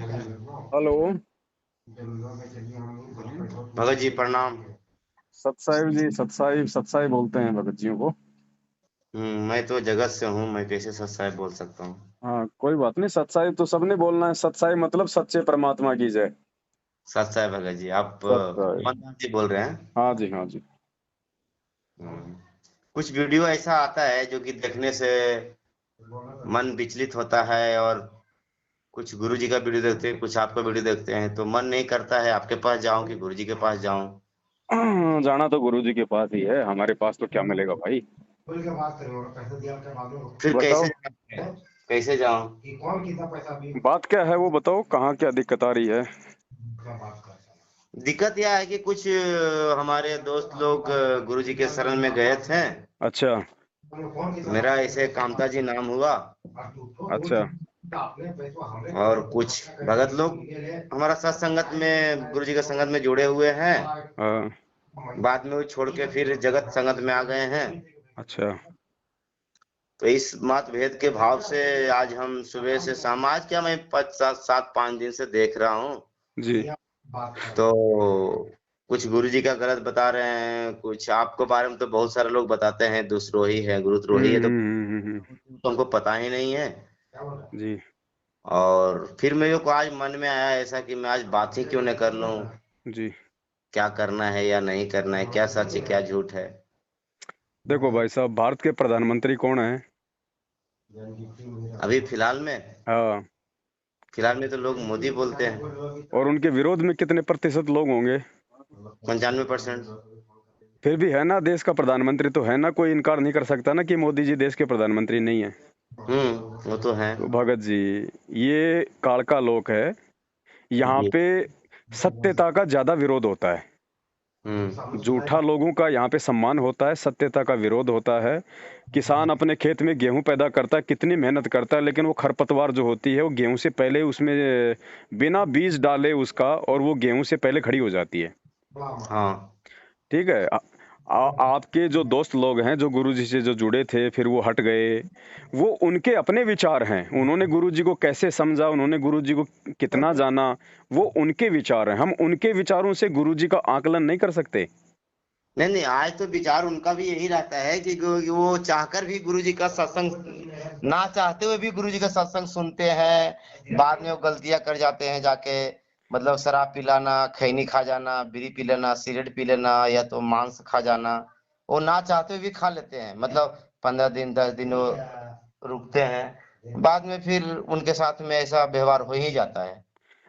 Hello. Bhagat ji प्रणाम। सतसाहिब जी, सतसाहिब सतसाहिब बोलते हैं भगत जियों को। मैं तो जगत से हूँ, मैं कैसे सच साहब बोल सकता हूँ। हाँ, कोई बात नहीं, सतसाहिब तो सबने बोलना है। सतसाहिब मतलब सच्चे परमात्मा की जय। सच साहब भगत जी, आप सतसाहिब। मोहन दास जी बोल रहे हैं। हाँ जी, हाँ जी। हम्म, कुछ वीडियो ऐसा आता है जो कि देखने से मन विचलित होता है, और कुछ गुरु जी का वीडियो देखते हैं, कुछ आपका वीडियो देखते हैं तो मन नहीं करता है आपके पास जाऊं कि गुरु जी के पास जाऊं। जाना तो गुरु जी के पास ही है, हमारे पास तो क्या मिलेगा भाई। फिर कैसे बताओ, जाऊं? कैसे जाऊं? बात क्या है वो बताओ, कहाँ क्या दिक्कत आ रही है। दिक्कत यह है कि कुछ हमारे दोस्त लोग गुरु जी के शरण में गए थे। अच्छा। मेरा ऐसे कामता जी नाम हुआ, अच्छा। और कुछ भगत लोग हमारा साथ संगत में, गुरु जी के संगत में जुड़े हुए हैं। हाँ। बाद में वो छोड़ के फिर जगत संगत में आ गए हैं। अच्छा। तो इस मतभेद के भाव से आज हम सुबह से शाम, आज क्या, मैं 5 7 5 दिन से देख रहा हूँ। जी। तो कुछ गुरु जी का गलत बता रहे हैं, कुछ आपके बारे में तो बहुत सारे लोग बताते हैं दुष्द्रोही है, गुरुद्रोही है, तो हमको पता ही नहीं है। जी। और फिर मेरे को आज मन में आया ऐसा कि मैं आज बात ही क्यों न कर लूं, जी। क्या करना है या नहीं करना है, क्या सच है क्या झूठ है। देखो भाई साहब, भारत के प्रधानमंत्री कौन है? अभी फिलहाल में, हाँ। फिलहाल में तो लोग मोदी बोलते हैं। और उनके विरोध में कितने प्रतिशत लोग होंगे? 95%। फिर भी है ना, देश का प्रधानमंत्री तो है ना, कोई इनकार नहीं कर सकता ना कि मोदी जी देश के प्रधानमंत्री नहीं है। वो तो है। तो भगत जी, ये काल का लोक है। यहाँ जी। पे सत्यता का ज्यादा विरोध होता है। झूठा हम्म। लोगों का यहाँ पे सम्मान होता है, सत्यता का विरोध होता है। किसान अपने खेत में गेहूं पैदा करता है, कितनी मेहनत करता है, लेकिन वो खरपतवार जो होती है वो गेहूं से पहले उसमें बिना बीज डाले उसका, और वो गेहूं से पहले खड़ी हो जाती है। हाँ। ठीक है। आपके जो दोस्त लोग हैं जो गुरुजी से जो जुड़े थे फिर वो हट गए, वो उनके अपने विचार हैं। उन्होंने गुरुजी को कैसे समझा, उन्होंने गुरुजी को कितना जाना, वो उनके विचार हैं। हम उनके विचारों से गुरुजी का आकलन नहीं कर सकते। नहीं नहीं, आज तो विचार उनका भी यही रहता है कि वो चाहकर भी गुरु जी का सत्संग, ना चाहते हुए भी गुरु जी का सत्संग सुनते हैं। बाद में वो गलतियां कर जाते हैं जाके, मतलब शराब पिलाना, खैनी खा जाना, बीड़ी पी लेना, सिगरेट पी लेना, या तो मांस खा जाना। वो ना चाहते हुए भी खा लेते हैं, मतलब 15 दिन 10 दिन वो रुकते हैं, बाद में फिर उनके साथ में ऐसा व्यवहार हो ही जाता है।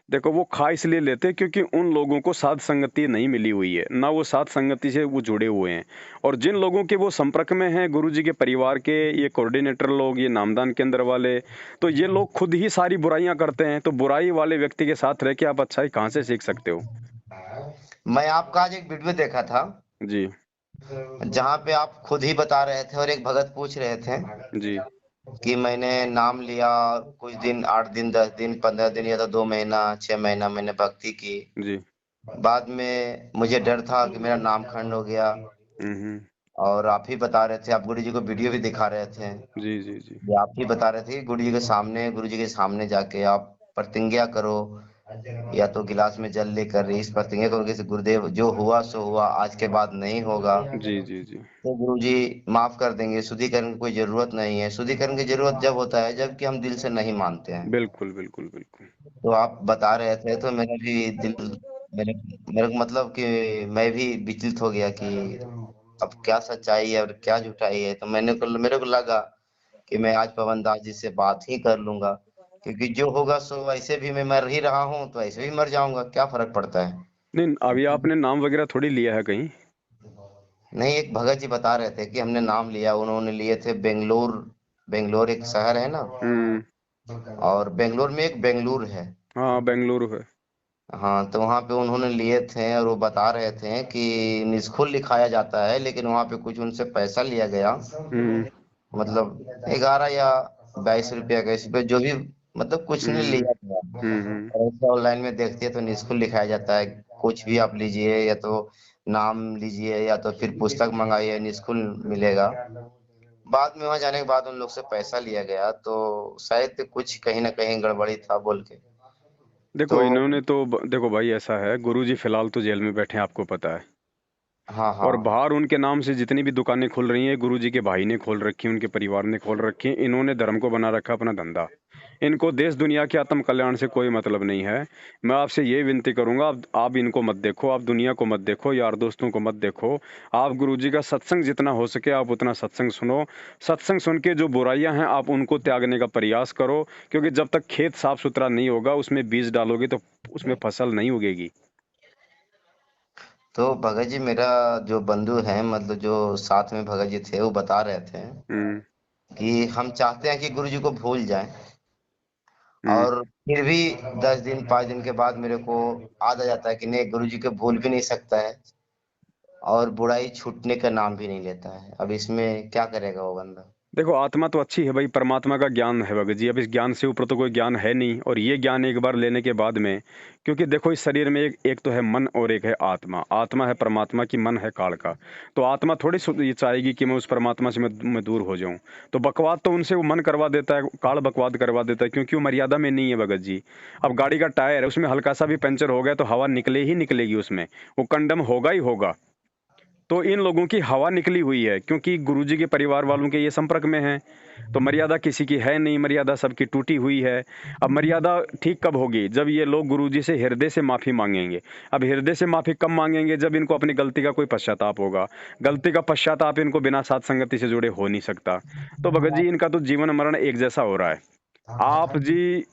देखो, वो खा इसलिए लेते हैं क्योंकि उन लोगों को साध संगति नहीं मिली हुई है, ना वो साध संगति से वो जुड़े हुए हैं। और जिन लोगों के वो संपर्क में हैं, गुरुजी के परिवार के ये कोऑर्डिनेटर लोग, ये नामदान केंद्र वाले, तो ये लोग खुद ही सारी बुराइयां करते हैं। तो बुराई वाले व्यक्ति के साथ रह के आप अच्छाई कहाँ से सीख सकते हो? मैं आपका आज एक वीडियो देखा था, जी। जहाँ पे आप खुद ही बता रहे थे और एक भगत पूछ रहे थे जी। कि मैंने नाम लिया, कुछ दिन, 8 दिन 10 दिन 15 दिन या तो 2 महीना 6 महीना मैंने भक्ति की। जी। बाद में मुझे डर था कि मेरा नाम खंड हो गया। हम्म। और आप ही बता रहे थे, आप गुरु जी को वीडियो भी दिखा रहे थे, जी। जी। जी। ये आप ही बता रहे थे कि गुरु जी के सामने जाके आप प्रतिज्ञा करो, या तो गिलास में जल लेकर इस प्रतिज्ञा करो कि गुरुदेव जो हुआ सो हुआ, आज के बाद नहीं होगा। जी। जी। जी। तो गुरु जी माफ कर देंगे, शुद्धिकरण की कोई जरूरत नहीं है। शुद्धिकरण की जरूरत जब होता है जबकि हम दिल से नहीं मानते हैं। बिल्कुल बिल्कुल बिल्कुल। तो आप बता रहे थे तो मेरा भी दिल, मेरे मेरे को मतलब कि मैं भी विचलित हो गया कि अब क्या सच्चाई है और क्या झूठाई है। तो मेरे को लगा कि मैं आज पवन दास जी से बात ही कर लूंगा, क्योंकि जो होगा सो, ऐसे भी मैं मर ही रहा हूँ तो ऐसे भी मर जाऊंगा, क्या फर्क पड़ता है। नहीं, अभी आपने नाम वगैरह थोड़ी लिया है कहीं? नहीं, एक भगत जी बता रहे थे कि हमने नाम लिया, उन्होंने लिए थे बेंगलोर। बेंगलोर एक शहर है ना, हम्म। और बेंगलोर में एक बेंगलुरु है। हाँ, बेंगलुरु है। हाँ, तो वहाँ पे उन्होंने लिए थे और वो बता रहे थे कि निष्ठुर लिखाया जाता है, लेकिन वहाँ पे कुछ उनसे पैसा लिया गया। हम्म। मतलब 11 या 22 रुपया का, इस पे जो भी, मतलब कुछ नहीं हम्म। लिया गया। हम्म। और ऐसे ऑनलाइन में देखते हैं तो निष्ठुर लिखाया जाता है, कुछ भी आप लीजिए, या तो नाम लीजिए या तो फिर पुस्तक मंगाइए, निष्ठुर मिलेगा। बाद में वहां जाने के बाद उन लोग से पैसा लिया गया, तो शायद कुछ कहीं ना कहीं गड़बड़ी था बोल के। देखो तो इन्होंने तो देखो भाई ऐसा है, गुरुजी फिलहाल तो जेल में बैठे हैं, आपको पता है। हाँ और हाँ। बाहर उनके नाम से जितनी भी दुकानें खुल रही हैं, गुरुजी के भाई ने खोल रखी हैं, उनके परिवार ने खोल रखी हैं। इन्होंने धर्म को बना रखा अपना धंधा। इनको देश दुनिया के आत्म कल्याण से कोई मतलब नहीं है। मैं आपसे ये विनती करूंगा, आप इनको मत देखो, आप दुनिया को मत देखो, यार दोस्तों को मत देखो। आप गुरुजी का सत्संग जितना हो सके आप उतना सत्संग सुनो। सत्संग सुन के जो बुराइयां हैं आप उनको त्यागने का प्रयास करो, क्योंकि जब तक खेत साफ सुथरा नहीं होगा, उसमें बीज डालोगे तो उसमें फसल नहीं उगेगी। तो भगत जी, मेरा जो बंधु है, मतलब जो साथ में भगत जी थे, वो बता रहे थे हम्म। कि हम चाहते हैं कि गुरु जी को भूल जाएं, हम्म। और फिर भी 10 दिन 5 दिन के बाद मेरे को याद आ जाता है कि नहीं, गुरु जी को भूल भी नहीं सकता है, और बुराई छूटने का नाम भी नहीं लेता है। अब इसमें क्या करेगा वो बंदा? देखो आत्मा तो अच्छी है भाई, परमात्मा का ज्ञान है भगत जी। अब इस ज्ञान से ऊपर तो कोई ज्ञान है नहीं, और ये ज्ञान एक बार लेने के बाद में, क्योंकि देखो इस शरीर में एक तो है मन और एक है आत्मा। आत्मा है परमात्मा की, मन है काल का। तो आत्मा थोड़ी ये चाहेगी कि मैं उस परमात्मा से मैं दूर हो जाऊं। तो बकवाद तो उनसे वो मन करवा देता है, काल बकवाद करवा देता है, क्योंकि वो मर्यादा में नहीं है भगत जी। अब गाड़ी का टायर है, उसमें हल्का सा भी पंचर हो गया तो हवा निकले ही निकलेगी उसमें, वो कंडम होगा ही होगा। तो इन लोगों की हवा निकली हुई है, क्योंकि गुरुजी के परिवार वालों के ये संपर्क में हैं। तो मर्यादा किसी की है नहीं, मर्यादा सबकी टूटी हुई है। अब मर्यादा ठीक कब होगी? जब ये लोग गुरुजी से हृदय से माफ़ी मांगेंगे। अब हृदय से माफ़ी कब मांगेंगे? जब इनको अपनी गलती का कोई पश्चाताप होगा। गलती का पश्चाताप इनको बिना साथ संगति से जुड़े हो नहीं सकता। तो भगत जी इनका तो जीवन मरण एक जैसा हो रहा है। आप जी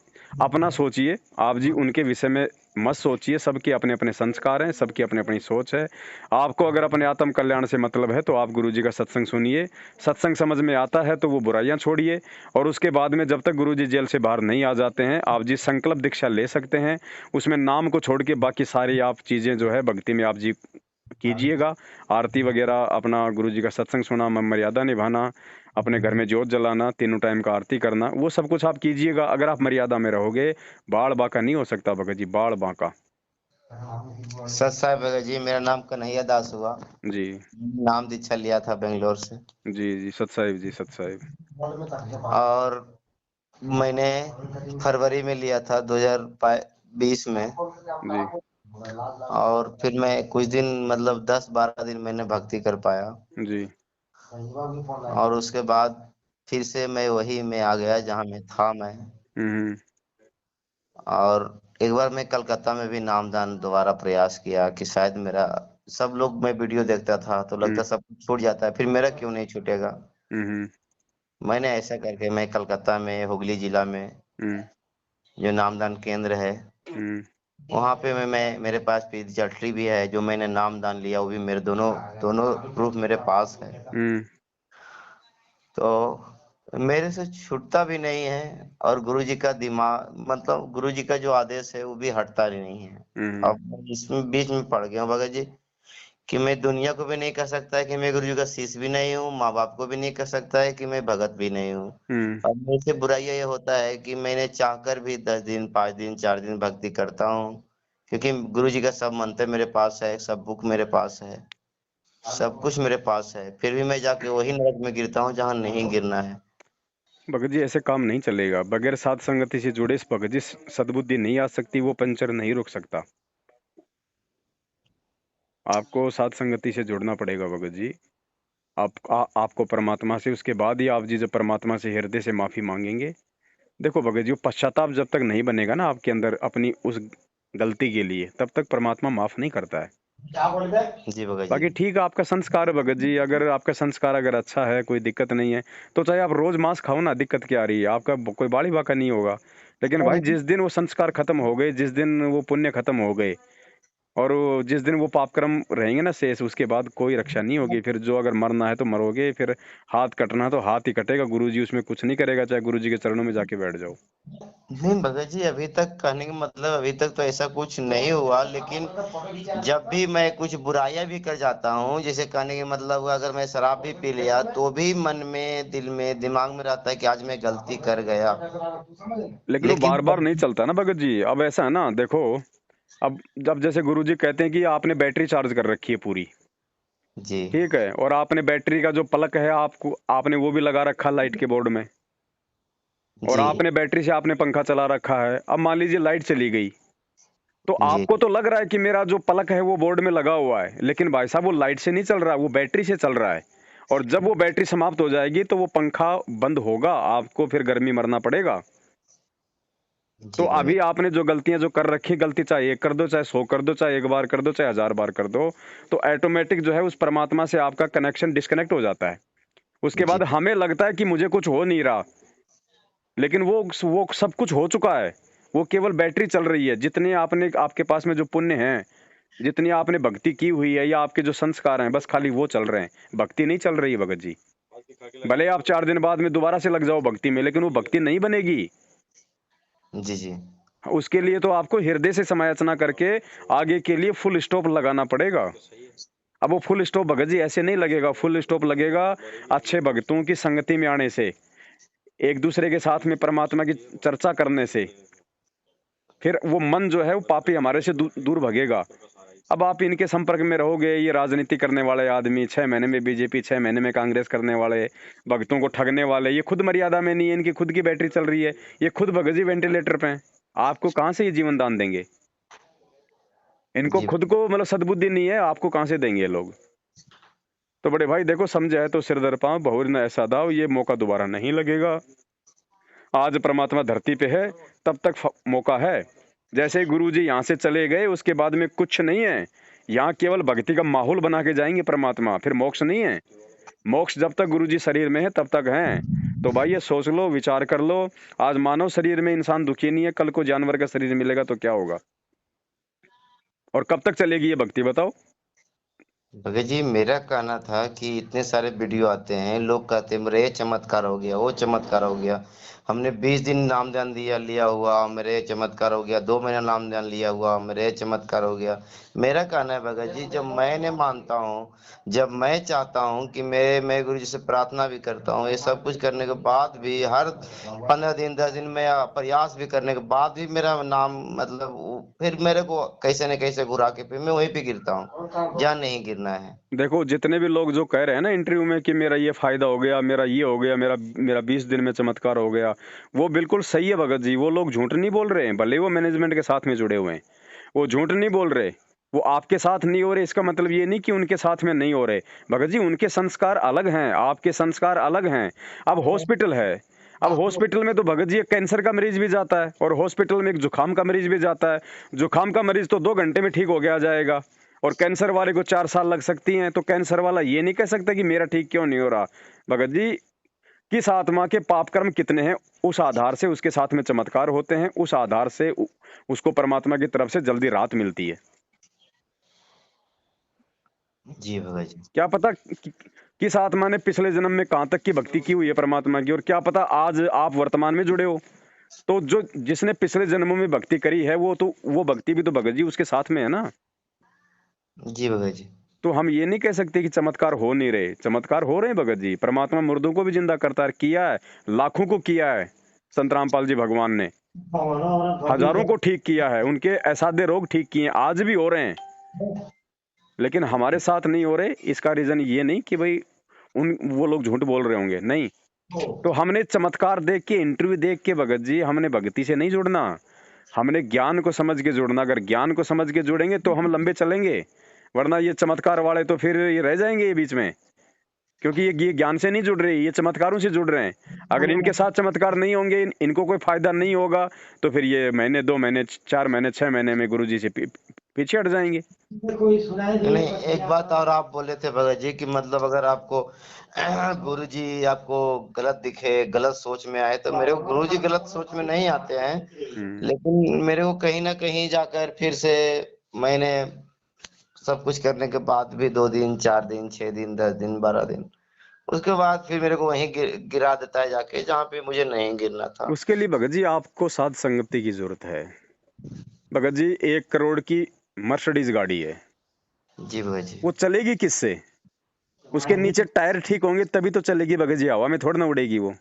अपना सोचिए, आप जी उनके विषय में मत सोचिए। सबके अपने अपने संस्कार हैं, सबकी अपनी अपनी सोच है। आपको अगर अपने आत्म कल्याण से मतलब है तो आप गुरुजी का सत्संग सुनिए। सत्संग समझ में आता है तो वो बुराइयां छोड़िए, और उसके बाद में जब तक गुरुजी जेल से बाहर नहीं आ जाते हैं, आप जी संकल्प दीक्षा ले सकते हैं। उसमें नाम को छोड़ के बाकी सारी आप चीज़ें जो है भक्ति में आप जी कीजिएगा। आरती वगैरह, अपना गुरुजी का सत्संग सुना, मर्यादा निभाना, अपने घर में जोत जलाना, तीनों टाइम का आरती करना, वो सब कुछ आप कीजिएगा। अगर आप मर्यादा में रहोगे, बाढ़ बांका नहीं हो सकता भगत जी, बाढ़ बांका। सत साहब भगत जी, मेरा नाम कन्हैया दास हुआ। जी नाम दीक्षा लिया था बेंगलोर से। जी जी, सत साहिब जी, सत साहिब। और मैंने फरवरी में लिया था 2020 में। जी और फिर मैं कुछ दिन, मतलब 10-12 दिन मैंने भक्ति कर पाया, जी। और उसके बाद फिर से मैं वही में आ गया जहाँ मैं था मैं। हम्म। और एक बार मैं कलकत्ता में भी नामदान दोबारा प्रयास किया कि शायद मेरा, सब लोग, मैं वीडियो देखता था तो लगता हम्म। सब कुछ छूट जाता है, फिर मेरा क्यों नहीं छूटेगा। हम्म। मैंने ऐसा करके मैं कलकत्ता में, हुगली जिला में हम्म। जो नामदान केंद्र है, हम्म। वहाँ पे मैं मेरे पास रजिस्ट्री भी है, जो मैंने नामदान लिया वो भी मेरे दोनों दोनों प्रूफ मेरे पास है। हम्म। तो मेरे से छूटता भी नहीं है, और गुरुजी का दिमाग, मतलब गुरुजी का जो आदेश है वो भी हटता ही नहीं है। हम्म। अब मैं इसमें बीच में पड़ गया हूँ भगत जी, कि मैं दुनिया को भी नहीं कह सकता है कि मैं गुरुजी का शिष्य भी नहीं हूँ, माँ बाप को भी नहीं कह सकता है कि मैं भगत भी नहीं हूँ। हम्म। अब मेरे से बुराइयां ये होता है कि मैंने चाहकर भी 10 दिन 5 दिन 4 दिन भक्ति करता हूँ, क्योंकि गुरुजी का सब मंत्र मेरे पास है, सब बुक मेरे पास है, सब कुछ मेरे पास है, फिर भी मैं जाके वही नरक में गिरता हूँ जहाँ नहीं गिरना है। भगत जी ऐसे काम नहीं चलेगा। बगैर साध संगति से जुड़े इस भगत जी सद्बुद्धि नहीं आ सकती, वो पंचर नहीं रुक सकता। आपको साध संगति से जुड़ना पड़ेगा भगत जी। आपको परमात्मा से, उसके बाद ही आप जी जब परमात्मा से हृदय से माफी मांगेंगे। देखो भगत जी, वो पश्चाताप जब तक नहीं बनेगा ना आपके अंदर अपनी उस गलती के लिए, तब तक परमात्मा माफ नहीं करता है। जी भगत जी। बाकी ठीक है, आपका संस्कार है भगत जी। अगर आपका संस्कार अगर अच्छा है, कोई दिक्कत नहीं है, तो चाहे आप रोज मांस खाओ ना, दिक्कत क्या आ रही है? आपका कोई बाड़ी बाका नहीं होगा। लेकिन भाई जिस दिन वो संस्कार खत्म हो गए, जिस दिन वो पुण्य खत्म हो गए, और जिस दिन वो पाप कर्म रहेंगे ना शेष, उसके बाद कोई रक्षा नहीं होगी। फिर जो अगर मरना है तो मरोगे, फिर हाथ कटना है तो हाथ ही कटेगा। गुरुजी उसमें कुछ नहीं करेगा, चाहे गुरुजी के चरणों में जाके बैठ जाओ। नहीं भगत जी, अभी तक कहने का मतलब, अभी तक तो ऐसा कुछ नहीं हुआ, लेकिन जब भी मैं कुछ बुराइयां भी कर जाता हूँ, जैसे कहने का मतलब हुआ, अगर मैं शराब भी पी लिया तो भी मन में, दिल में, दिमाग में रहता है कि आज मैं गलती कर गया। लेकिन वो लेकिन बार बार नहीं चलता ना भगत जी। अब ऐसा है ना, देखो, अब जब जैसे गुरुजी कहते हैं कि आपने बैटरी चार्ज कर रखी है पूरी, जी ठीक है, और आपने बैटरी का जो प्लग है आपको, आपने वो भी लगा रखा लाइट के बोर्ड में, और जी आपने बैटरी से आपने पंखा चला रखा है। अब मान लीजिए लाइट चली गई, तो जी आपको तो लग रहा है कि मेरा जो पलक है वो बोर्ड में लगा हुआ है, लेकिन भाई साहब वो लाइट से नहीं चल रहा, वो बैटरी से चल रहा है। और जब वो बैटरी समाप्त हो जाएगी तो वो पंखा बंद होगा, आपको फिर गर्मी मरना पड़ेगा। तो जी भगत अभी आपने जो गलतियां जो कर रखी, गलती चाहे एक कर दो, चाहे 100 कर दो, चाहे एक बार कर दो, चाहे 1000 बार कर दो, तो ऑटोमेटिक जो है उस परमात्मा से आपका कनेक्शन डिस्कनेक्ट हो जाता है। उसके जी बाद हमें लगता है कि मुझे कुछ हो नहीं रहा, लेकिन वो सब कुछ हो चुका है। वो केवल बैटरी चल रही है। जितने आपने, आपके पास में जो पुण्य हैं, जितनी आपने भक्ति की हुई है, या आपके जो संस्कार हैं, बस खाली वो चल रहे हैं, भक्ति नहीं चल रही है भगत जी। भले आप 4 दिन बाद में दोबारा से लग जाओ भक्ति में, लेकिन वो भक्ति नहीं बनेगी। जी जी उसके लिए तो आपको हृदय से समायाचना करके आगे के लिए फुल स्टॉप लगाना पड़ेगा। अब वो फुल स्टॉप भगत जी ऐसे नहीं लगेगा, फुल स्टॉप लगेगा अच्छे भक्तों की संगति में आने से, एक दूसरे के साथ में परमात्मा की चर्चा करने से। फिर वो मन जो है वो पापी हमारे से दूर भगेगा। अब आप इनके संपर्क में रहोगे, ये राजनीति करने वाले आदमी, 6 महीने में बीजेपी, 6 महीने में कांग्रेस करने वाले, भक्तों को ठगने वाले, ये खुद मर्यादा में नहीं है, इनकी खुद की बैटरी चल रही है, ये खुद भगत जी वेंटिलेटर पे हैं। आपको कहाँ से ये जीवन दान देंगे? इनको जी खुद को मतलब सद्बुद्धि नहीं है, आपको कहाँ से देंगे ये लोग? तो बड़े भाई देखो, समझे है तो सिर दर पांव, बहुर न ऐसा दाव, ये मौका दोबारा नहीं लगेगा। आज परमात्मा धरती पे है, तब तक मौका है। जैसे ही गुरु जी यहाँ से चले गए, उसके बाद में कुछ नहीं है। यहाँ केवल भक्ति का माहौल बना के जाएंगे परमात्मा, फिर मोक्ष नहीं है। मोक्ष जब तक गुरु जी शरीर में है तब तक है। तो भाई ये सोच लो, विचार कर लो। आज मानव शरीर में इंसान दुखी नहीं है, कल को जानवर का शरीर मिलेगा तो क्या होगा? और कब तक चलेगी ये भक्ति, बताओ? भगत जी, मेरा कहना था कि इतने सारे वीडियो आते हैं, लोग कहते हैं मेरे ये चमत्कार हो गया, वो चमत्कार हो गया। हमने 20 दिन नाम ध्यान लिया हुआ, मेरे ये चमत्कार हो गया। 2 महीना नाम ध्यान लिया हुआ, मेरे ये चमत्कार हो गया। मेरा कहना है भगत जी, जब मैं मानता हूँ, जब मैं चाहता हूँ कि मैं गुरु जी से प्रार्थना भी करता हूँ, ये सब कुछ करने के बाद भी, हर 15 दिन 10 दिन में प्रयास भी करने के बाद भी मेरा नाम मतलब फिर मेरे को कैसे न कैसे घुरा के फिर मैं वहीं पे गिरता हूँ जहाँ नहीं गिरना है। देखो, जितने भी लोग जो कह रहे हैं ना इंटरव्यू में कि मेरा ये फायदा हो गया, मेरा ये हो गया, मेरा मेरा 20 दिन में चमत्कार हो गया, वो बिल्कुल सही है भगत जी। वो लोग झूठ नहीं बोल रहे हैं, भले वो मैनेजमेंट के साथ में जुड़े हुए हैं, वो झूठ नहीं बोल रहे। वो आपके साथ नहीं हो रहे, इसका मतलब ये नहीं कि उनके साथ में नहीं हो रहे। भगत जी, उनके संस्कार अलग हैं, आपके संस्कार अलग हैं। अब हॉस्पिटल है, अब हॉस्पिटल में तो भगत जी एक कैंसर का मरीज भी जाता है, और हॉस्पिटल में एक जुकाम का मरीज भी जाता है। जुकाम का मरीज तो 2 घंटे में ठीक हो गया जाएगा, और कैंसर वाले को 4 साल लग सकती हैं। तो कैंसर वाला ये नहीं कह सकता कि मेरा ठीक क्यों नहीं हो रहा। भगत जी, किस आत्मा के पाप कर्म कितने हैं, उस आधार से उसके साथ में चमत्कार होते हैं, उस आधार से उसको परमात्मा की तरफ से जल्दी राहत मिलती है। जी भगत जी। क्या पता किस आत्मा ने पिछले जन्म में कहां तक की भक्ति की हुई है परमात्मा की, और क्या पता आज आप वर्तमान में जुड़े हो। तो जो जिसने पिछले जन्मों में भक्ति करी है, वो भक्ति भी तो भगत जी उसके साथ में है ना। जी भगत जी। तो हम ये नहीं कह सकते कि चमत्कार हो नहीं रहे, चमत्कार हो रहे हैं भगत जी। परमात्मा मुर्दों को भी जिंदा करता है, किया है, लाखों को किया है। संत रामपाल जी भगवान ने हजारों को ठीक किया है, उनके असाध्य रोग ठीक किए, आज भी हो रहे हैं। लेकिन हमारे साथ नहीं हो रहे, इसका रीजन ये नहीं कि भाई वो लोग झूठ बोल रहे होंगे, नहीं। तो हमने चमत्कार देख के, इंटरव्यू देख के भगत जी, हमने भक्ति से नहीं जुड़ना, हमने ज्ञान को समझ के जुड़ना। अगर ज्ञान को समझ के जुड़ेंगे तो हम लंबे चलेंगे, वरना ये चमत्कार वाले तो फिर ये रह जाएंगे ये बीच में, क्योंकि ये ज्ञान से नहीं जुड़ रहे, ये चमत्कारों से जुड़ रहे हैं। अगर इनके साथ चमत्कार नहीं होंगे, इनको कोई फायदा नहीं होगा, तो फिर ये महीने 2 महीने 4 महीने 6 महीने में गुरुजी से पीछे हट जाएंगे। नहीं, एक बात और आप बोले थे भगत जी कि मतलब अगर आपको गुरु जी आपको गलत दिखे, गलत सोच में आए, तो मेरे को गुरु जी गलत सोच में नहीं आते हैं, लेकिन मेरे को कहीं ना कहीं जाकर फिर से मैंने सब कुछ करने के बाद भी 2 दिन 4 दिन 6 दिन 10 दिन 12 दिन उसके बाद फिर मेरे को वहीं गिरा देता है जाके जहाँ पे मुझे नहीं गिरना था। उसके लिए भगत जी आपको साध संगति की जरूरत है। भगत जी 1 करोड़ की मर्सिडीज गाड़ी है, जी भगत जी। वो चलेगी किससे? उसके नीचे टायर ठीक होंगे तभी तो चलेगी भगत जी, हवा में थोड़ा ना उड़ेगी वो।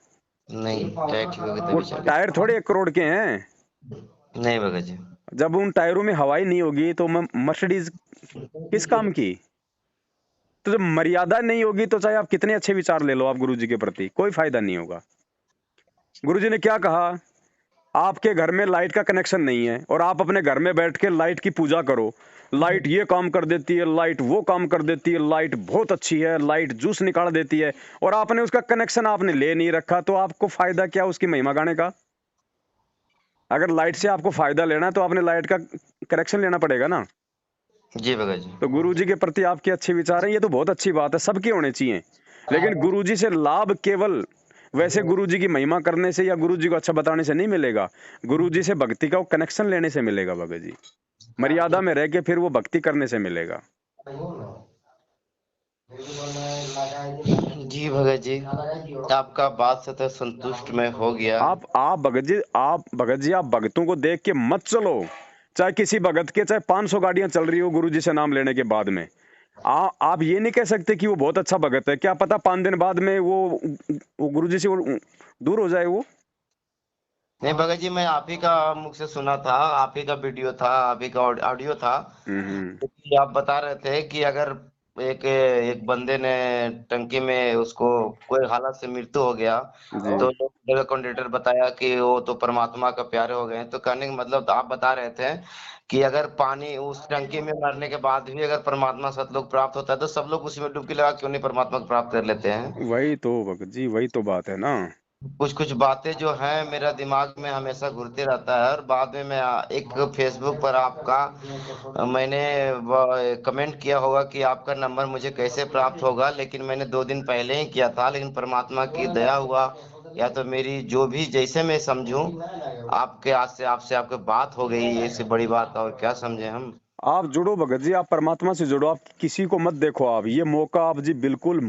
नहीं, टायर ठीक होगी वो तभी चलेगी। टायर थोड़े 1 करोड़ के हैं। नहीं भगत जी। जब उन टायरों में हवा ही नहीं होगी तो मर्सिडीज किस काम की? तो जब मर्यादा नहीं होगी तो चाहे आप कितने अच्छे विचार ले लो आप गुरु जी के प्रति, कोई फायदा नहीं होगा। गुरु जी ने क्या कहा आपके घर में लाइट का कनेक्शन नहीं है और आप अपने घर में बैठ के लाइट की पूजा करो, लाइट ये काम कर देती है, लाइट वो काम कर देती है, लाइट बहुत अच्छी है, लाइट जूस निकाल देती है, और आपने उसका कनेक्शन आपने ले नहीं रखा, तो आपको फायदा क्या उसकी महिमा गाने का? अगर लाइट से आपको फायदा लेना है तो आपने लाइट का कनेक्शन लेना पड़ेगा ना। जी भगत जी। तो गुरु जी के प्रति आपके अच्छे विचार हैं, ये तो बहुत अच्छी बात है, सबके होने चाहिए। लेकिन गुरु जी से लाभ केवल वैसे गुरु जी की महिमा करने से या गुरु जी को अच्छा बताने से नहीं मिलेगा, गुरु जी से भक्ति का कनेक्शन लेने से मिलेगा भगत जी। मर्यादा में रह के फिर वो भक्ति करने से मिलेगा। जी भगत जी, आपका बात से तो संतुष्ट मैं हो गया। आप भगत जी आप भगतों को देख के मत चलो, चाहे किसी भगत के चाहे 500 गाड़ियां चल रही हो गुरु जी से नाम लेने के बाद में, आप ये नहीं कह सकते कि वो बहुत अच्छा भगत है। क्या पता 5 दिन बाद में वो गुरु जी से दूर हो जाए वो। नहीं भगत जी, मैं आप ही का मुख से सुना था, आप ही का वीडियो था, आप ही का ऑडियो था, कि आप बता रहे थे कि अगर एक एक बंदे ने टंकी में उसको कोई हालत से मृत्यु हो गया, तो जगह कॉन्ट्रेक्टर बताया कि वो तो परमात्मा का प्यारे हो गए हैं। तो कहने का मतलब आप बता रहे थे कि अगर पानी उस टंकी में मरने के बाद भी अगर परमात्मा सतलोक प्राप्त होता है, तो सब लोग उसी में डुबकी लगा क्यों नहीं परमात्मा को प्राप्त कर लेते हैं? वही तो भगत जी, वही तो बात है ना। कुछ कुछ बातें जो हैं मेरा दिमाग में हमेशा घूरते रहता है, और बाद में मैं एक फेसबुक पर आपका मैंने कमेंट किया होगा कि आपका नंबर मुझे कैसे प्राप्त होगा, लेकिन मैंने 2 दिन पहले ही किया था, लेकिन परमात्मा की दया हुआ या तो मेरी जो भी जैसे मैं समझूं, आपके आज से आपसे आपके बात हो गई, इससे बड़ी बात और क्या समझे हम। आप जुड़ो भगत जी, आप परमात्मा से जुड़ो, आप किसी को मत देखो, आप ये मौका आप जी बिल्कुल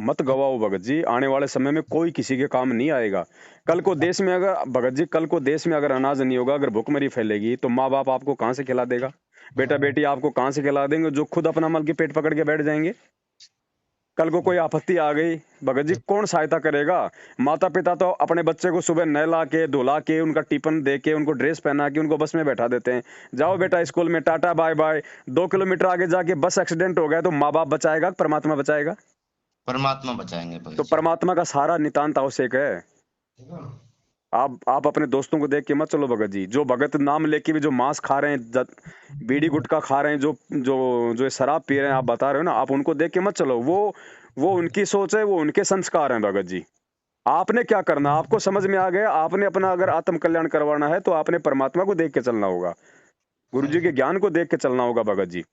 मत गवाओ भगत जी। आने वाले समय में कोई किसी के काम नहीं आएगा। कल को देश में अगर भगत जी कल को देश में अगर अनाज नहीं होगा, अगर भुखमरी फैलेगी, तो माँ बाप आपको कहाँ से खिला देगा? बेटा बेटी आपको कहाँ से खिला देंगे, जो खुद अपना मल के पेट पकड़ के बैठ जाएंगे? कल को कोई आपत्ति आ गई, भगत जी कौन सहायता करेगा? माता पिता तो अपने बच्चे को सुबह नहला के धुला के उनका टिफिन दे के उनको ड्रेस पहना के उनको बस में बैठा देते हैं, जाओ बेटा स्कूल में, टाटा बाय बाय। 2 किलोमीटर आगे जाके बस एक्सीडेंट हो गया तो माँ बाप बचाएगा, परमात्मा बचाएगा? परमात्मा बचाएंगे भगत तो जी। परमात्मा का सहारा नितांत आवश्यक है। आप अपने दोस्तों को देख के मत चलो भगत जी। जो भगत नाम लेके भी जो मांस खा रहे हैं, बीड़ी गुटखा खा रहे हैं, जो जो जो ये शराब पी रहे हैं, आप बता रहे हो ना, आप उनको देख के मत चलो। वो उनकी सोच है, वो उनके संस्कार हैं भगत जी। आपने क्या करना, आपको समझ में आ गया। आपने अपना अगर आत्म कल्याण करवाना है तो आपने परमात्मा को देख के चलना होगा, गुरु जी के ज्ञान को देख के चलना होगा भगत जी।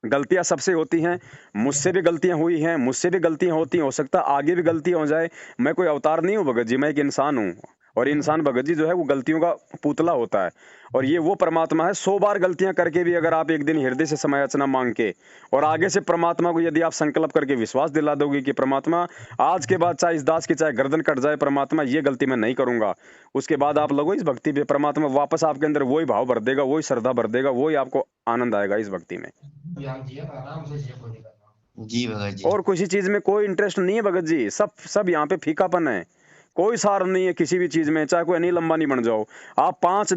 गलतियां सबसे होती हैं, मुझसे भी गलतियां हुई हैं, मुझसे भी गलतियां होती हैं, हो सकता है आगे भी गलतियां हो जाए। मैं कोई अवतार नहीं हूं भगत जी, मैं एक इंसान हूं, और इंसान भगत जी जो है वो गलतियों का पुतला होता है। और ये वो परमात्मा है, 100 बार गलतियां करके भी अगर आप एक दिन हृदय से समय याचना मांग के और आगे से परमात्मा को यदि आप संकल्प करके विश्वास दिला दोगे कि परमात्मा आज के बाद चाहे इस दास की चाहे गर्दन कट जाए, परमात्मा ये गलती मैं नहीं करूंगा, उसके बाद आप लगो इस भक्ति पे, परमात्मा वापस आपके अंदर वही भाव भर देगा, वही श्रद्धा भर देगा, वही आपको आनंद आएगा इस भक्ति में। जी भगत जी। और किसी चीज में कोई इंटरेस्ट नहीं है भगत जी, सब यहाँ पे फीकापन है, कोई सार नहीं है किसी भी चीज में। चाहे कोई अनिल अंबानी बन जाओ, आप 5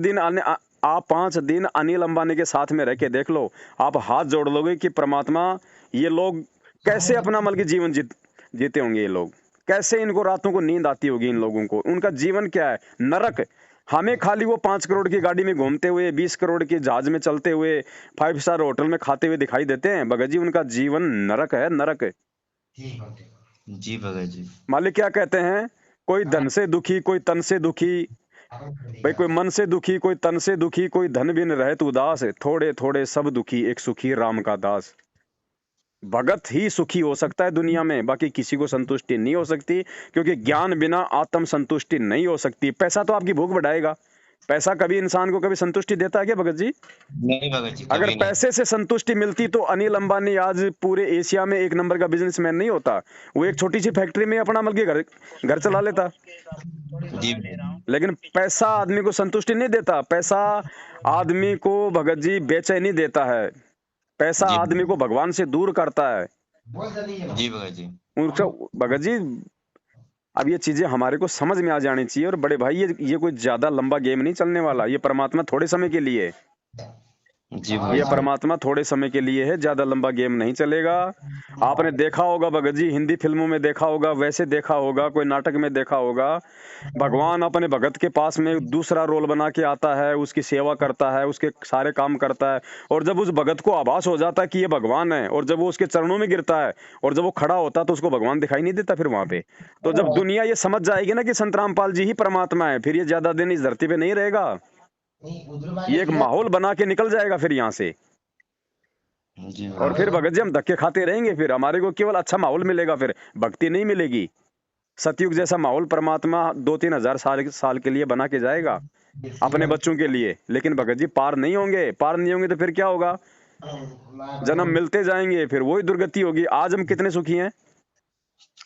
दिन अनिल अंबानी के साथ में रह के देख लो, आप हाथ जोड़ लोगे कि परमात्मा ये लोग कैसे अपना मल के जीवन जीते होंगे, ये लोग कैसे, इनको रातों को नींद आती होगी इन लोगों को, उनका जीवन क्या है, नरक। हमें खाली वो 5 करोड़ की गाड़ी में घूमते हुए, 20 करोड़ के जहाज में चलते हुए, 5 स्टार होटल में खाते हुए दिखाई देते हैं भगत जी, उनका जीवन नरक है, नरक। जी भगत जी। मालिक क्या कहते हैं, कोई धन से दुखी, कोई तन से दुखी, भाई कोई मन से दुखी, कोई तन से दुखी, कोई धन बिन रहत उदास, थोड़े थोड़े सब दुखी, एक सुखी राम का दास। भगत ही सुखी हो सकता है दुनिया में, बाकी किसी को संतुष्टि नहीं हो सकती, क्योंकि ज्ञान बिना आत्म संतुष्टि नहीं हो सकती। पैसा तो आपकी भूख बढ़ाएगा, पैसा कभी इंसान को कभी संतुष्टि देता है क्या भगत जी? नहीं भगत जी, अगर कभी नहीं। पैसे से संतुष्टि मिलती तो अनिल अंबानी आज पूरे एशिया में 1 नंबर का बिजनेसमैन नहीं होता, वो एक छोटी सी फैक्ट्री में अपना मल के घर चला लेता। जी लेकिन पैसा आदमी को संतुष्टि नहीं देता, पैसा आदमी को भगत जी बेचैनी देता है, पैसा जी आदमी को भगवान से दूर करता है। जी भगत जी। उनका भगत जी, अब ये चीजें हमारे को समझ में आ जानी चाहिए। और बड़े भाई ये कोई ज्यादा लंबा गेम नहीं चलने वाला, ये परमात्मा थोड़े समय के लिए है। जी भगत ये जी। परमात्मा थोड़े समय के लिए है, ज्यादा लंबा गेम नहीं चलेगा। आपने देखा होगा भगत जी, हिंदी फिल्मों में देखा होगा, वैसे देखा होगा, कोई नाटक में देखा होगा, भगवान अपने भगत के पास में दूसरा रोल बना के आता है, उसकी सेवा करता है, उसके सारे काम करता है, और जब उस भगत को आभास हो जाता है कि ये भगवान है, और जब वो उसके चरणों में गिरता है और जब वो खड़ा होता है तो उसको भगवान दिखाई नहीं देता फिर वहां पे। तो जब दुनिया ये समझ जाएगी ना कि संत रामपाल जी ही परमात्मा है, फिर ये ज्यादा दिन इस धरती पे नहीं रहेगा। ये एक माहौल बना के निकल जाएगा फिर यहाँ से। जी और फिर भगत भगत जी हम धक्के खाते रहेंगे, फिर हमारे को केवल अच्छा माहौल मिलेगा, फिर भक्ति नहीं मिलेगी। सतयुग जैसा माहौल परमात्मा 2-3 हजार साल के लिए बना के जाएगा अपने बच्चों के लिए, लेकिन भगत जी पार नहीं होंगे। पार नहीं होंगे तो फिर क्या होगा? जन्म मिलते जाएंगे, फिर वही दुर्गति होगी। आज हम कितने सुखी हैं,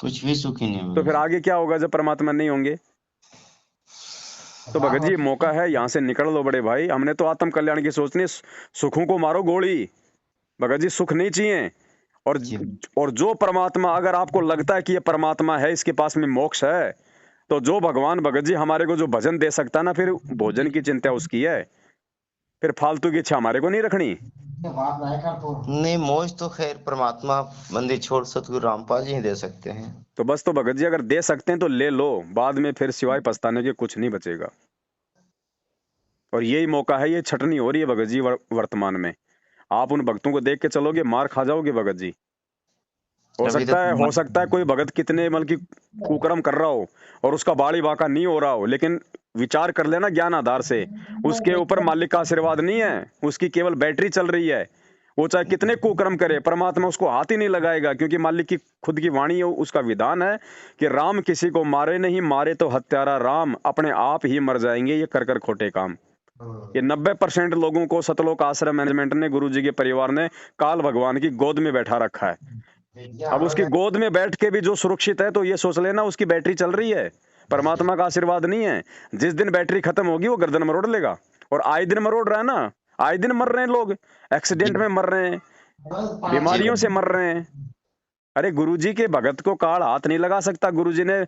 कुछ भी सुखी नहीं तो भगत फिर जी। आगे क्या होगा जब परमात्मा नहीं होंगे? तो भगत जी मौका है, यहाँ से निकल लो बड़े भाई। हमने तो आत्म कल्याण की सोचनी, सुखों को मारो गोली। भगत जी सुख नहीं चाहिए। और जी और जो परमात्मा, अगर आपको लगता है कि ये परमात्मा है, इसके पास में मोक्ष है, तो जो भगवान भगत जी हमारे को जो भजन दे सकता है ना, फिर भोजन की चिंता उसकी है, फिर फालतू की इच्छा हमारे को नहीं रखनी। नहीं, मोक्ष तो खैर परमात्मा मंदिर छोड़ सतगुरु रामपाल जी ही दे सकते हैं। तो बस, तो भगत जी अगर दे सकते हैं तो ले लो, बाद में फिर सिवाय पछताने के कुछ नहीं बचेगा। और यही मौका है, ये छटनी हो रही है भगत जी वर्तमान में। आप उन भक्तों को देख के चलोगे, मार खा जाओगे भगत जी। अभी तो हो सकता है कोई भगत कितने मतलब की कुकर्म कर रहा हो और उसका बाड़ी बाका नहीं हो रहा हो, लेकिन विचार कर लेना ज्ञान आधार से, उसके ऊपर मालिक का आशीर्वाद नहीं है, उसकी केवल बैटरी चल रही है। वो चाहे कितने कुकर्म करे, परमात्मा उसको हाथ ही नहीं लगाएगा, क्योंकि मालिक की खुद की वाणी है, उसका विधान है कि राम किसी को मारे नहीं, मारे तो हत्यारा राम, अपने आप ही मर जाएंगे ये कर कर खोटे काम। ये 90% लोगों को सतलोक आश्रम मैनेजमेंट ने, गुरु जी के परिवार ने काल भगवान की गोद में बैठा रखा है। अब उसकी गोद में बैठ के भी जो सुरक्षित है, तो ये सोच लेना उसकी बैटरी चल रही है, परमात्मा का आशीर्वाद नहीं है। जिस दिन बैटरी खत्म होगी वो गर्दन मरोड़ लेगा। और आए दिन मरोड़ रहा है ना, आए दिन मर रहे हैं लोग, एक्सीडेंट में मर रहे हैं, जी बीमारियों से मर रहे हैं। अरे गुरुजी के भगत को काल हाथ नहीं लगा सकता। गुरुजी ने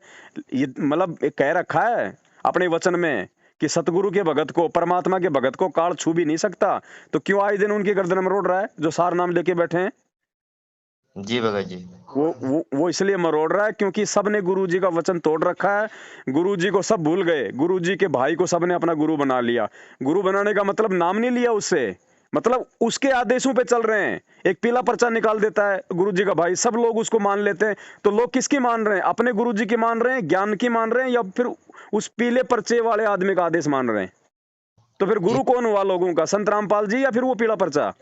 ये मतलब कह रखा है अपने वचन में कि सतगुरु के भगत को, परमात्मा के भगत को काल छू भी नहीं सकता। तो क्यों आए दिन उनकी गर्दन मरोड़ रहा है जो सार नाम लेके बैठे हैं? जी भगत जी। वो इसलिए मरोड़ रहा है क्योंकि सबने गुरुजी का वचन तोड़ रखा है। गुरुजी को सब भूल गए, गुरुजी के भाई को सबने अपना गुरु बना लिया। गुरु बनाने का मतलब नाम नहीं लिया उससे, मतलब उसके आदेशों पे चल रहे हैं। एक पीला पर्चा निकाल देता है गुरुजी का भाई, सब लोग उसको मान लेते हैं। तो लोग किसकी मान रहे हैं? अपने गुरुजी की मान रहे हैं, ज्ञान की मान रहे हैं, या फिर उस पीले पर्चे वाले आदमी का आदेश मान रहे हैं? तो फिर जी गुरु कौन हुआ लोगों का? संत रामपाल जी या फिर वो पीला पर्चा?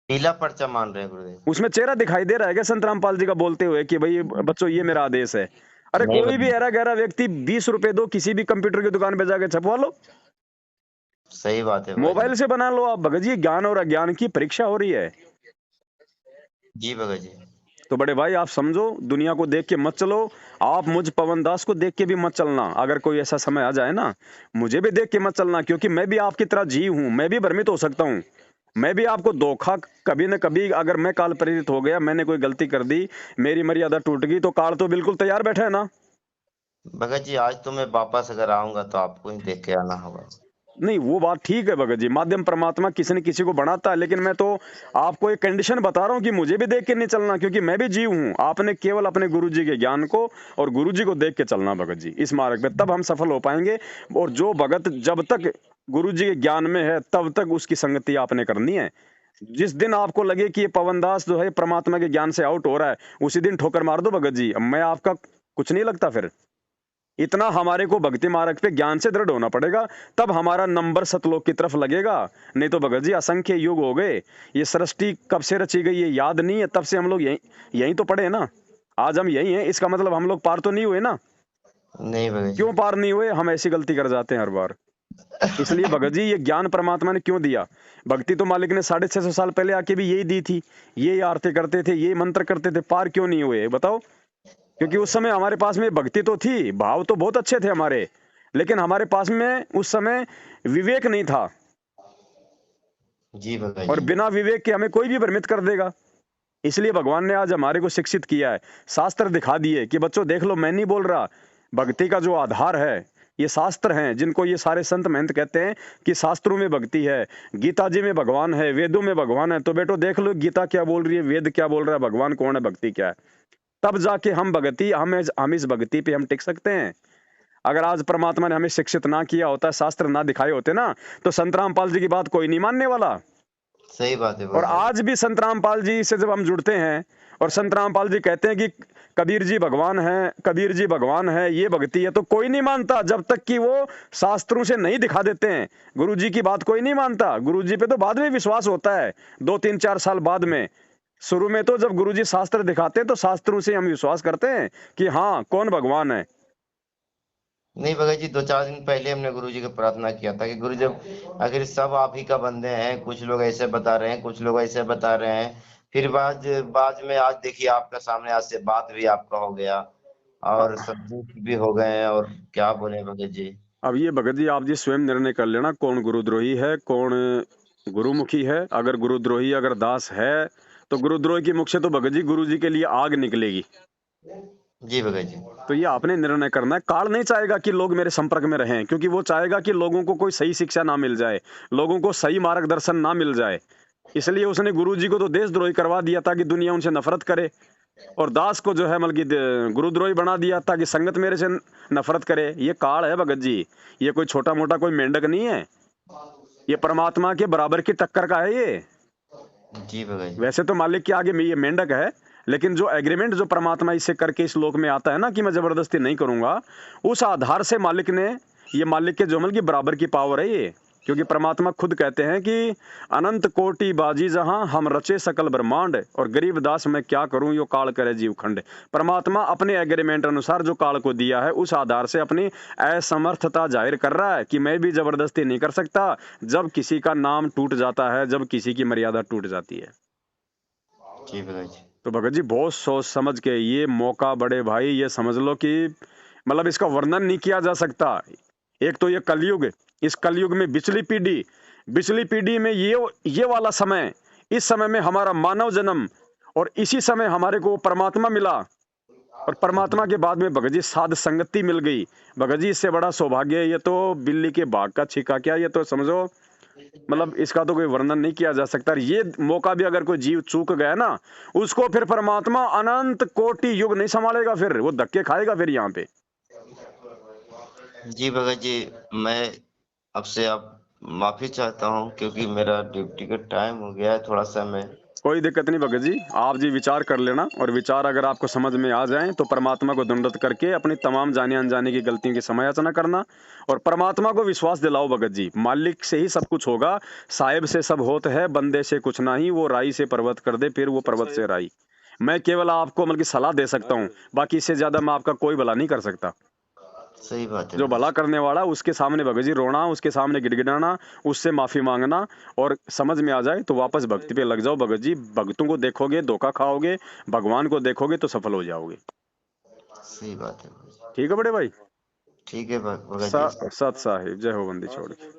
पीला पर्चा मान रहे हैं गुरुदेव। उसमें चेहरा दिखाई दे रहा है क्या संत रामपाल जी का बोलते हुए कि भाई बच्चों ये मेरा आदेश है? अरे नहीं कोई भी भगत, ऐरा गहरा व्यक्ति 20 रुपए दो, किसी भी कंप्यूटर की दुकान पे जाके छपवा लो, सही बात है भगत मोबाइल जी। से बना लो आप। भगत जी ज्ञान और अज्ञान की परीक्षा हो रही है। जी भगत जी। तो बड़े भाई आप समझो, दुनिया को देख के मत चलो। आप मुझ पवन दास को देख के भी मत चलना। अगर कोई ऐसा समय आ जाए ना, मुझे भी देख के मत चलना, क्योंकि मैं भी आपकी तरह जीव हूं, मैं भी भ्रमित हो सकता हूं। मैं भी आपको धोखा कभी न कभी, अगर मैं काल प्रेरित हो गया, मैंने कोई गलती कर दी, मेरी मर्यादा टूट गई, तो काल तो बिल्कुल तैयार बैठा है ना। भगत जी, आज तो मैं वापस अगर आऊंगा तो आपको ही देख के आना होगा। नहीं वो बात ठीक है भगत जी, माध्यम परमात्मा किसी न किसी को बनाता है, लेकिन मैं तो आपको एक कंडीशन बता रहा हूँ कि मुझे भी देख के नहीं चलना, क्योंकि मैं भी जीव हूँ। आपने केवल अपने गुरुजी के ज्ञान को और गुरुजी को देख के चलना भगत जी इस मार्ग पे, तब हम सफल हो पाएंगे। और जो भगत जब तक गुरुजी के ज्ञान में है, तब तक उसकी संगति आपने करनी है। जिस दिन आपको लगे कि ये पवनदास जो है परमात्मा के ज्ञान से आउट हो रहा है, उसी दिन ठोकर मार दो भगत जी। मैं आपका कुछ नहीं लगता फिर। इतना हमारे को भक्ति मार्ग पे ज्ञान से दृढ़ होना पड़ेगा, तब हमारा नंबर सतलोक की तरफ लगेगा। नहीं तो भगत जी असंख्य युग हो गए, ये सृष्टि कब से रची गई है याद नहीं है, तब से हम लोग यहीं तो पड़े हैं ना। आज हम यही हैं, इसका मतलब हम लोग पार तो नहीं हुए ना। नहीं भगत जी। क्यों पार नहीं हुए? हम ऐसी गलती कर जाते हैं हर बार। इसलिए भगत जी ये ज्ञान परमात्मा ने क्यों दिया? भक्ति तो मालिक ने 650 साल पहले आके भी यही दी थी, ये आरती करते थे, ये मंत्र करते थे, पार क्यों नहीं हुए बताओ? क्योंकि उस समय हमारे पास में भक्ति तो थी, भाव तो बहुत अच्छे थे हमारे, लेकिन हमारे पास में उस समय विवेक नहीं था। जी भगत और जी। बिना विवेक के हमें कोई भी भ्रमित कर देगा। इसलिए भगवान ने आज हमारे को शिक्षित किया है, शास्त्र दिखा दिए कि बच्चों देख लो, मैं नहीं बोल रहा, भक्ति का जो आधार है ये शास्त्र हैं जिनको ये सारे संत महंत कहते हैं कि शास्त्रों में भक्ति है, गीता जी में भगवान है, वेदों में भगवान है। तो बेटो देख लो गीता क्या बोल रही है, वेद क्या बोल रहा है, भगवान कौन है, भक्ति क्या है, तब जाके हम इस भक्ति पे हम टिक सकते हैं। अगर आज परमात्मा ने हमें शिक्षित ना किया होता, शास्त्र ना दिखाए होते ना, तो संत रामपाल जी की बात कोई नहीं मानने वाला। सही बात है और बाबा जी। आज भी संत रामपाल जी से जब हम जुड़ते हैं और संत रामपाल जी कहते हैं कि कबीर जी भगवान है, कबीर जी भगवान है, ये भक्ति है, तो कोई नहीं मानता जब तक कि वो शास्त्रों से नहीं दिखा देते हैं। गुरु जी की बात कोई नहीं मानता, गुरु जी पे तो बाद में विश्वास होता है, 2 3 4 साल बाद में। शुरू में तो जब गुरु जी शास्त्र दिखाते हैं तो शास्त्रों से हम विश्वास करते हैं कि हाँ कौन भगवान है। नहीं भगत जी, 2 4 दिन पहले हमने गुरु जी को प्रार्थना किया था कि गुरु जब आखिर सब आप ही का बंदे हैं, कुछ लोग ऐसे बता रहे हैं, कुछ लोग ऐसे बता रहे हैं, फिर बाद बाद में आज देखिए आपका सामने, आज से बात भी आपका हो गया और संतुष्ट भी हो गए हैं, और क्या बोले भगत जी। अब ये भगत जी आप जी स्वयं निर्णय कर लेना कौन गुरुद्रोही है, कौन गुरुमुखी है। अगर गुरुद्रोही अगर दास है तो गुरुद्रोही की मुख से तो भगत जी गुरु जी के लिए आग निकलेगी। जी भगत जी। तो ये आपने निर्णय करना है। काल नहीं चाहेगा कि लोग मेरे संपर्क में रहें, क्योंकि वो चाहेगा कि लोगों को कोई सही शिक्षा ना मिल जाए, लोगों को सही मार्गदर्शन ना मिल जाए। इसलिए उसने गुरु जी को तो देशद्रोही करवा दिया ताकि दुनिया उनसे नफरत करे, और दास को जो है मतलब कि गुरुद्रोही बना दिया ताकि संगत मेरे से नफरत करे। ये काल है भगत जी, ये कोई छोटा मोटा कोई मेंढक नहीं है, ये परमात्मा के बराबर की टक्कर का है ये। जी भगत जी। वैसे तो मालिक के आगे में ये मेंढक है, लेकिन जो एग्रीमेंट जो परमात्मा इससे करके इस लोक में आता है ना कि मैं जबरदस्ती नहीं करूंगा, उस आधार से मालिक ने, ये मालिक के जो अमल की बराबर की पावर है ये। क्योंकि परमात्मा खुद कहते हैं कि अनंत कोटि बाजी जहां हम रचे सकल ब्रह्मांड, और गरीब दास मैं क्या करूं यो काल करे जीव खंड। परमात्मा अपने एग्रीमेंट अनुसार जो काल को दिया है उस आधार से अपनी असमर्थता जाहिर कर रहा है कि मैं भी जबरदस्ती नहीं कर सकता। जब किसी का नाम टूट जाता है, जब किसी की मर्यादा टूट जाती है। जी भगत जी। तो भगत जी बहुत सोच समझ के ये मौका, बड़े भाई ये समझ लो कि मतलब इसका वर्णन नहीं किया जा सकता। एक तो ये कलयुग, इस कलयुग में बिचली पीढ़ी में ये वाला समय, इस समय में हमारा मानव जन्म, और इसी समय हमारे को परमात्मा मिला, और परमात्मा के बाद में भगत जी साध संगति मिल गई। भगत जी इससे बड़ा सौभाग्य है, ये तो बिल्ली के भाग का छिका क्या, ये तो समझो मतलब इसका तो कोई वर्णन नहीं किया जा सकता। ये मौका भी अगर कोई जीव चूक गया ना, उसको फिर परमात्मा अनंत कोटि युग नहीं संभालेगा, फिर वो धक्के खाएगा फिर यहाँ पे। जी भगत जी, मैं आपसे अब माफी चाहता हूँ क्योंकि मेरा ड्यूटी का टाइम हो गया है, थोड़ा सा मैं। कोई दिक्कत नहीं भगत जी, आप जी विचार कर लेना, और विचार अगर आपको समझ में आ जाए तो परमात्मा को दंडवत करके अपनी तमाम जाने अनजाने की गलतियों की समायाचना करना, और परमात्मा को विश्वास दिलाओ भगत जी, मालिक से ही सब कुछ होगा, साहिब से सब होत है, बंदे से कुछ नहीं, वो राई से पर्वत कर दे फिर वो पर्वत से राई। मैं केवल आपको मतलब की सलाह दे सकता हूँ, बाकी इससे ज्यादा मैं आपका कोई भला नहीं कर सकता। सही बात है जो भगत भला जी। करने वाला उसके सामने भगत जी रोना, उसके सामने गिड़गिड़ाना, उससे माफी मांगना, और समझ में आ जाए तो वापस भक्ति पे लग जाओ भगत जी। भक्तों को देखोगे धोखा खाओगे, भगवान को देखोगे तो सफल हो जाओगे। सही बात है भगत जी। ठीक है बड़े भाई। ठीक है भगत जी। सत साहिब, जय हो बंदी छोड़ के।